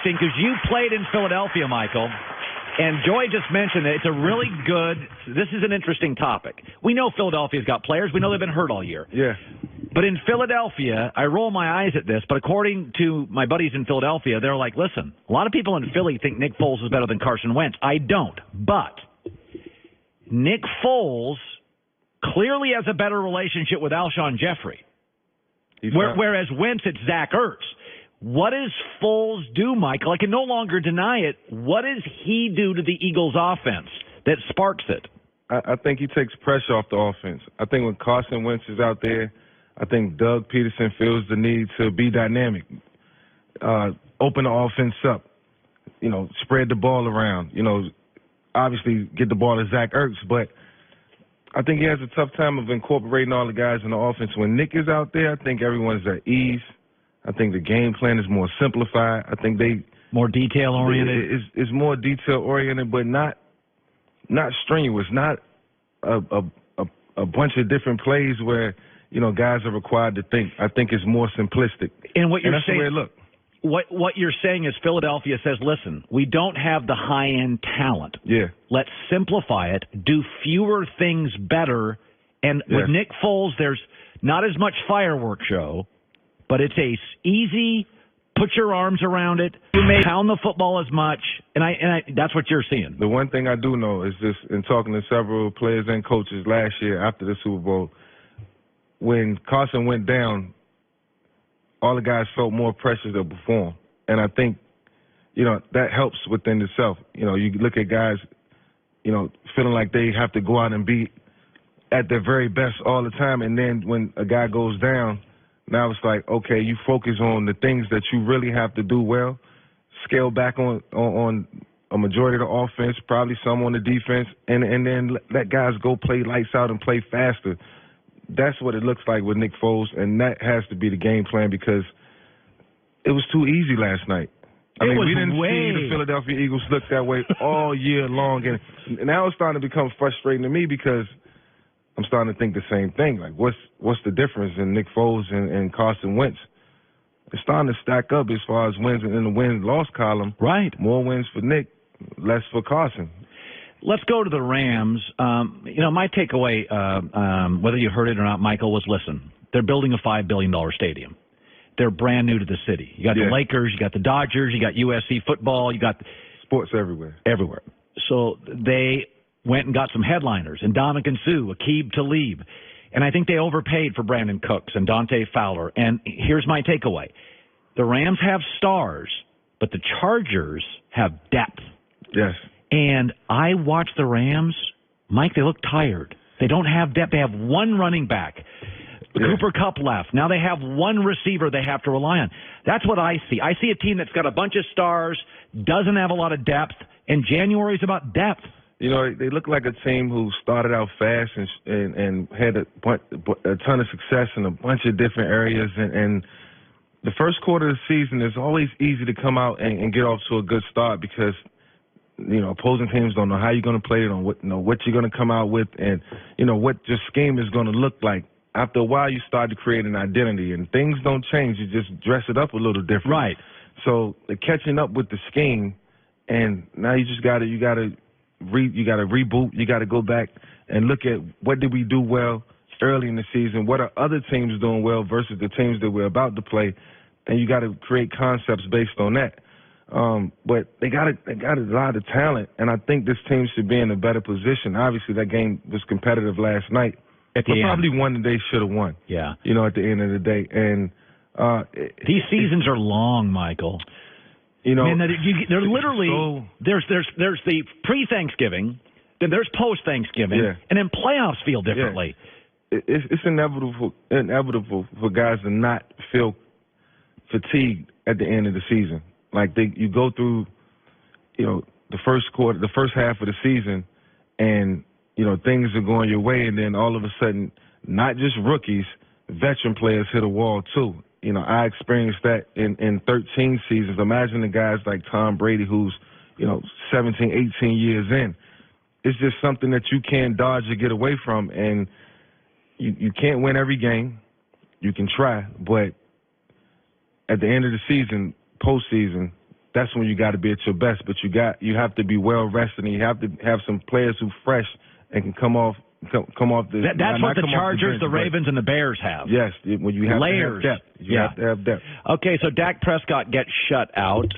interesting because you played in Philadelphia, Michael, and Joy just mentioned that it's a really good – this is an interesting topic. We know Philadelphia's got players. We know they've been hurt all year. Yeah. But in Philadelphia, I roll my eyes at this, but according to my buddies in Philadelphia, they're like, listen, a lot of people in Philly think Nick Foles is better than Carson Wentz. I don't. But Nick Foles clearly has a better relationship with Alshon Jeffrey, whereas Wentz, it's Zach Ertz. What does Foles do, Michael? I can no longer deny it. What does he do to the Eagles' offense that sparks it? I think he takes pressure off the offense. I think when Carson Wentz is out there, I think Doug Peterson feels the need to be dynamic, open the offense up, spread the ball around, obviously get the ball to Zach Ertz. But I think he has a tough time of incorporating all the guys in the offense. When Nick is out there, I think everyone's at ease. I think the game plan is more simplified. I think more detail-oriented. It's more detail-oriented, but not strenuous, not a bunch of different plays where – guys are required to think. I think it's more simplistic. And what you're that's saying, the way it look. What you're saying is Philadelphia says, listen, we don't have the high-end talent. Yeah. Let's simplify it, do fewer things better. And with Nick Foles, there's not as much firework show, but it's a easy, put your arms around it, you may pound the football as much, and that's what you're seeing. The one thing I do know is this, in talking to several players and coaches last year after the Super Bowl, when Carson went down, all the guys felt more pressure to perform. And I think, that helps within itself. You look at guys, feeling like they have to go out and be at their very best all the time. And then when a guy goes down, now it's like, okay, you focus on the things that you really have to do well, scale back on a majority of the offense, probably some on the defense, and then let guys go play lights out and play faster. That's what it looks like with Nick Foles, and that has to be the game plan because it was too easy last night. We didn't see the Philadelphia Eagles look that way all year long, and now it's starting to become frustrating to me because I'm starting to think the same thing. Like, what's the difference in Nick Foles and Carson Wentz? It's starting to stack up as far as wins in the win-loss column. Right. More wins for Nick, less for Carson. Let's go to the Rams. My takeaway, whether you heard it or not, Michael, was listen, they're building a $5 billion stadium. They're brand new to the city. You got the Lakers, you got the Dodgers, you got USC football, you got sports everywhere. Everywhere. So they went and got some headliners, and Ndamukong Suh, Aqib Talib. And I think they overpaid for Brandon Cooks and Dante Fowler. And here's my takeaway. The Rams have stars, but the Chargers have depth. Yes. And I watch the Rams, Mike, they look tired. They don't have depth. They have one running back. Cooper Kupp left. Now they have one receiver they have to rely on. That's what I see. I see a team that's got a bunch of stars, doesn't have a lot of depth, and January's about depth. They look like a team who started out fast and had a ton of success in a bunch of different areas. And the first quarter of the season is always easy to come out and get off to a good start because – opposing teams don't know how you're going to play it, on what you're going to come out with, and what your scheme is going to look like. After a while, you start to create an identity, and things don't change. You just dress it up a little different. Right. So the catching up with the scheme, and now you got to reboot. You got to go back and look at what did we do well early in the season. What are other teams doing well versus the teams that we're about to play, and you got to create concepts based on that. But they got a lot of talent, and I think this team should be in a better position. Obviously, that game was competitive last night, but probably one that they should have won. Yeah. At the end of the day. And these seasons are long, Michael. They're literally there's the pre-Thanksgiving, then there's post-Thanksgiving, and then playoffs feel differently. Yeah. It's inevitable for guys to not feel fatigued at the end of the season. Like you go through, the first quarter, the first half of the season, and things are going your way, and then all of a sudden, not just rookies, veteran players hit a wall too. I experienced that in 13 seasons. Imagine the guys like Tom Brady, who's 17, 18 years in. It's just something that you can't dodge or get away from, and you can't win every game. You can try, but at the end of the season, postseason, that's when you got to be at your best. But you have to be well rested, and you have to have some players who fresh and can come off the. That's what the Chargers, the Ravens, and the Bears have. Yes, when you have layers. To have depth. You have to have depth. Okay, so Dak Prescott gets shut out.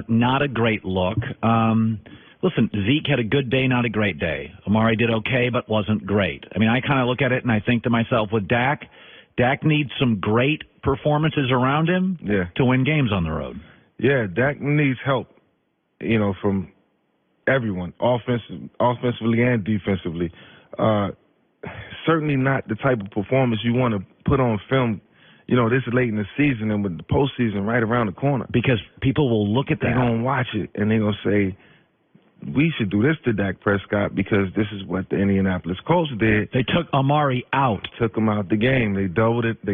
Not a great look. Listen, Zeke had a good day, not a great day. Amari did okay, but wasn't great. I mean, I kind of look at it and I think to myself, with Dak needs some great performances around him to win games on the road. Yeah, Dak needs help, from everyone, offensively and defensively. Certainly not the type of performance you want to put on film, this late in the season and with the postseason right around the corner. Because people will look at that. They're going to watch it, and they're going to say, we should do this to Dak Prescott because this is what the Indianapolis Colts did. They took Amari out. Took him out the game. They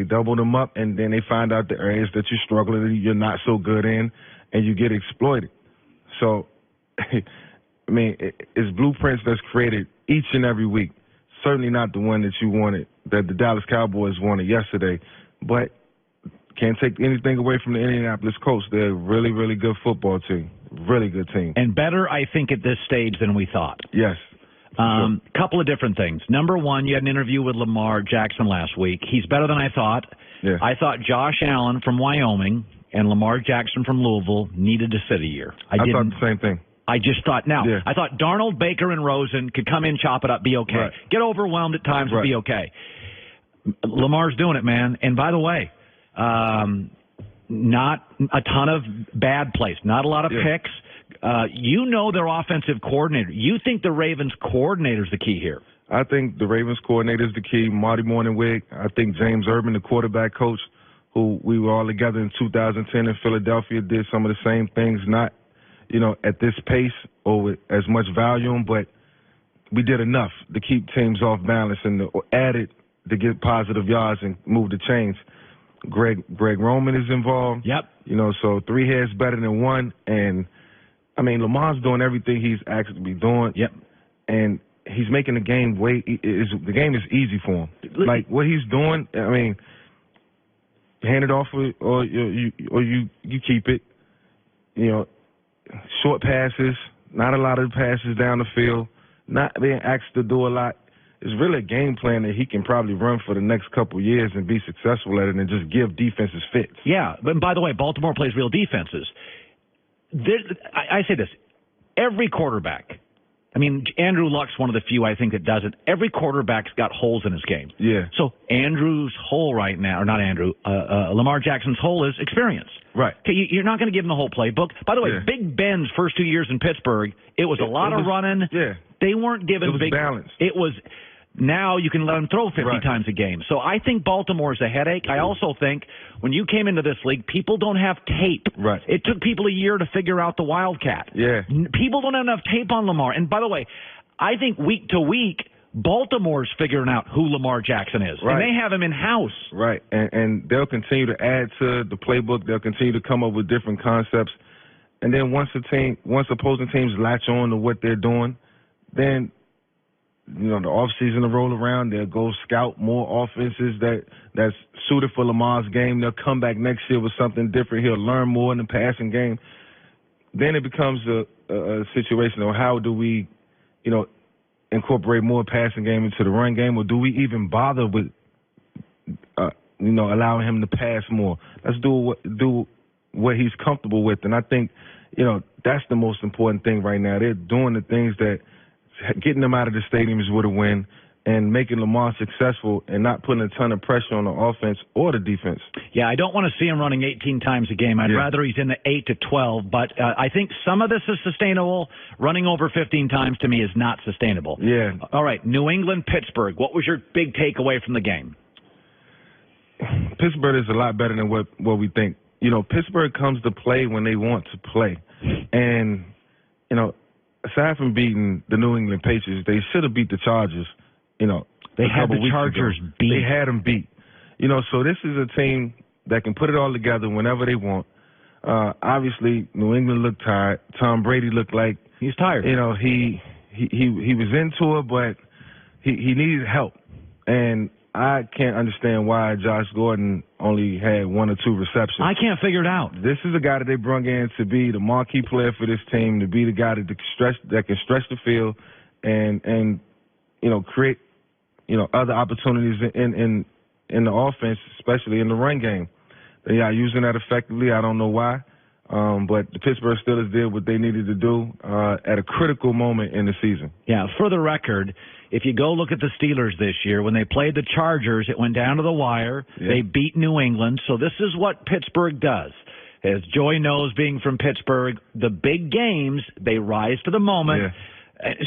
doubled him up, and then they find out the areas that you're struggling, you're not so good in, and you get exploited. So, I mean, it's blueprints that's created each and every week. Certainly not the one that you wanted, that the Dallas Cowboys wanted yesterday, but can't take anything away from the Indianapolis Colts. They're a really, really good football team. Really good team. And better, I think, at this stage than we thought. Yes. Couple of different things. Number one, you had an interview with Lamar Jackson last week. He's better than I thought. Yeah. I thought Josh Allen from Wyoming and Lamar Jackson from Louisville needed to sit a year. I thought the same thing. I just thought, I thought Darnold, Baker, and Rosen could come in, chop it up, be okay. Right. Get overwhelmed at times, but be okay. Lamar's doing it, man. And by the way, not a ton of bad plays, not a lot of picks. Their offensive coordinator. You think the Ravens coordinator is the key here? I think the Ravens coordinator is the key. Marty Morningwig. I think James Urban, the quarterback coach, who we were all together in 2010 in Philadelphia, did some of the same things, not, at this pace or with as much volume, but we did enough to keep teams off balance and added to get positive yards and move the chains. Greg Roman is involved. Yep. So 3 heads better than 1. And, I mean, Lamar's doing everything he's asked to be doing. Yep. And he's making the game the game is easy for him. Like, what he's doing, I mean, hand it off or you keep it. Short passes, not a lot of passes down the field, not being asked to do a lot. It's really a game plan that he can probably run for the next couple of years and be successful at it and just give defenses fits. Yeah, but by the way, Baltimore plays real defenses. I say this, every quarterback, I mean, Andrew Luck's one of the few I think that does it. Every quarterback's got holes in his game. Yeah. So Andrew's hole right now, or not Andrew, Lamar Jackson's hole is experience. Right. Okay, you're not going to give him the whole playbook. By the way, Big Ben's first 2 years in Pittsburgh, it was a lot of running. Yeah. They weren't given big. It was balanced. It was. Now you can let them throw 50 times a game. So I think Baltimore's a headache. I also think when you came into this league, people don't have tape. Right. It took people a year to figure out the Wildcat. Yeah. People don't have enough tape on Lamar. And by the way, I think week to week, Baltimore's figuring out who Lamar Jackson is. Right. And they have him in-house. Right. And they'll continue to add to the playbook. They'll continue to come up with different concepts. And then once opposing teams latch on to what they're doing, then the offseason will roll around. They'll go scout more offenses that's suited for Lamar's game. They'll come back next year with something different. He'll learn more in the passing game. Then it becomes a situation of how do we, incorporate more passing game into the run game, or do we even bother with, allowing him to pass more? Let's do what he's comfortable with. And I think, that's the most important thing right now. They're doing the things that getting them out of the stadium is with a win, and making Lamar successful and not putting a ton of pressure on the offense or the defense. Yeah, I don't want to see him running 18 times a game. I'd rather he's in the 8 to 12, but I think some of this is sustainable. Running over 15 times to me is not sustainable. Yeah. All right, New England, Pittsburgh. What was your big takeaway from the game? Pittsburgh is a lot better than what we think. Pittsburgh comes to play when they want to play. And, aside from beating the New England Patriots, they should have beat the Chargers. They had the Chargers beat. They had them beat. So this is a team that can put it all together whenever they want. Obviously, New England looked tired. Tom Brady looked like he's tired. He was into it, but he needed help. And I can't understand why Josh Gordon only had 1 or 2 receptions. I can't figure it out. This is a guy that they brought in to be the marquee player for this team, to be the guy that can stretch the field and create other opportunities in the offense, especially in the run game. They are using that effectively. I don't know why, but the Pittsburgh Steelers did what they needed to do at a critical moment in the season. Yeah, for the record, if you go look at the Steelers this year, when they played the Chargers, it went down to the wire. Yeah. They beat New England. So this is what Pittsburgh does. As Joy knows, being from Pittsburgh, the big games, they rise to the moment. Yeah.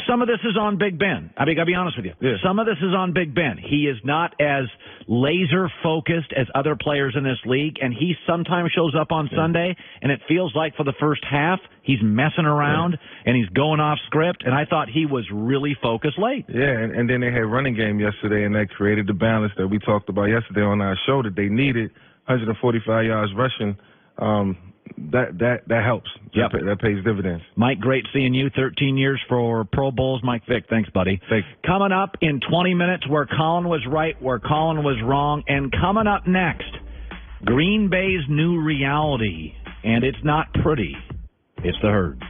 Some of this is on Big Ben. I mean, I'll be honest with you. Yeah. Some of this is on Big Ben. He is not as laser-focused as other players in this league, and he sometimes shows up on Sunday, and it feels like for the first half he's messing around, and he's going off script, and I thought he was really focused late. Yeah, and then they had running game yesterday, and that created the balance that we talked about yesterday on our show that they needed, 145 yards rushing. That helps. Yep. That pays dividends. Mike, great seeing you. 13 years for Pro Bowls. Mike Vick, thanks, buddy. Thanks. Coming up in 20 minutes, where Colin was right, where Colin was wrong. And coming up next, Green Bay's new reality. And it's not pretty. It's the Herd.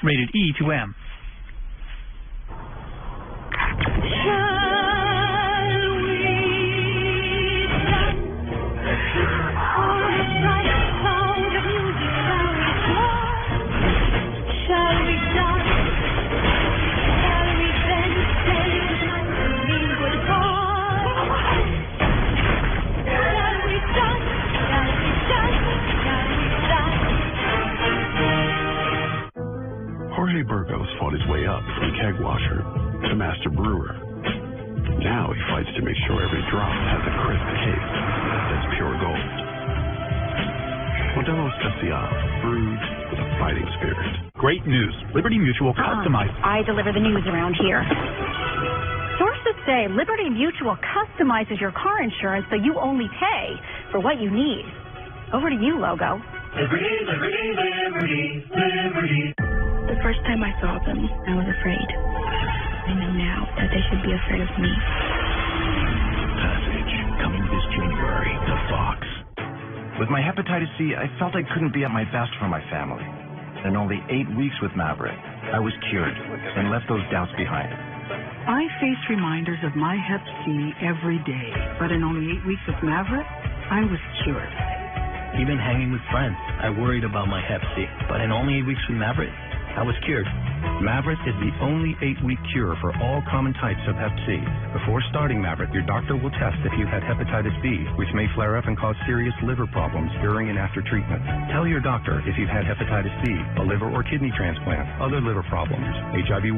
Rated E to M. Burgos fought his way up from keg washer to master brewer. Now he fights to make sure every drop has a crisp taste that's pure gold. Modelo Especial, brewed with a fighting spirit. Great news. Liberty Mutual customized. I deliver the news around here. Sources say Liberty Mutual customizes your car insurance so you only pay for what you need. Over to you, Logo. Liberty, liberty, liberty, liberty. The first time I saw them, I was afraid. I know now that they should be afraid of me. Passage, coming this January to Fox. With my hepatitis C, I felt I couldn't be at my best for my family. In only 8 weeks with Maverick, I was cured and left those doubts behind. I face reminders of my Hep C every day, but in only 8 weeks with Maverick, I was cured. Even hanging with friends, I worried about my Hep C, but in only 8 weeks with Maverick, I was cured. Maverick is the only 8-week cure for all common types of Hep C. Before starting Maverick, your doctor will test if you had hepatitis B, which may flare up and cause serious liver problems during and after treatment. Tell your doctor if you've had hepatitis C, a liver or kidney transplant, other liver problems, HIV-1.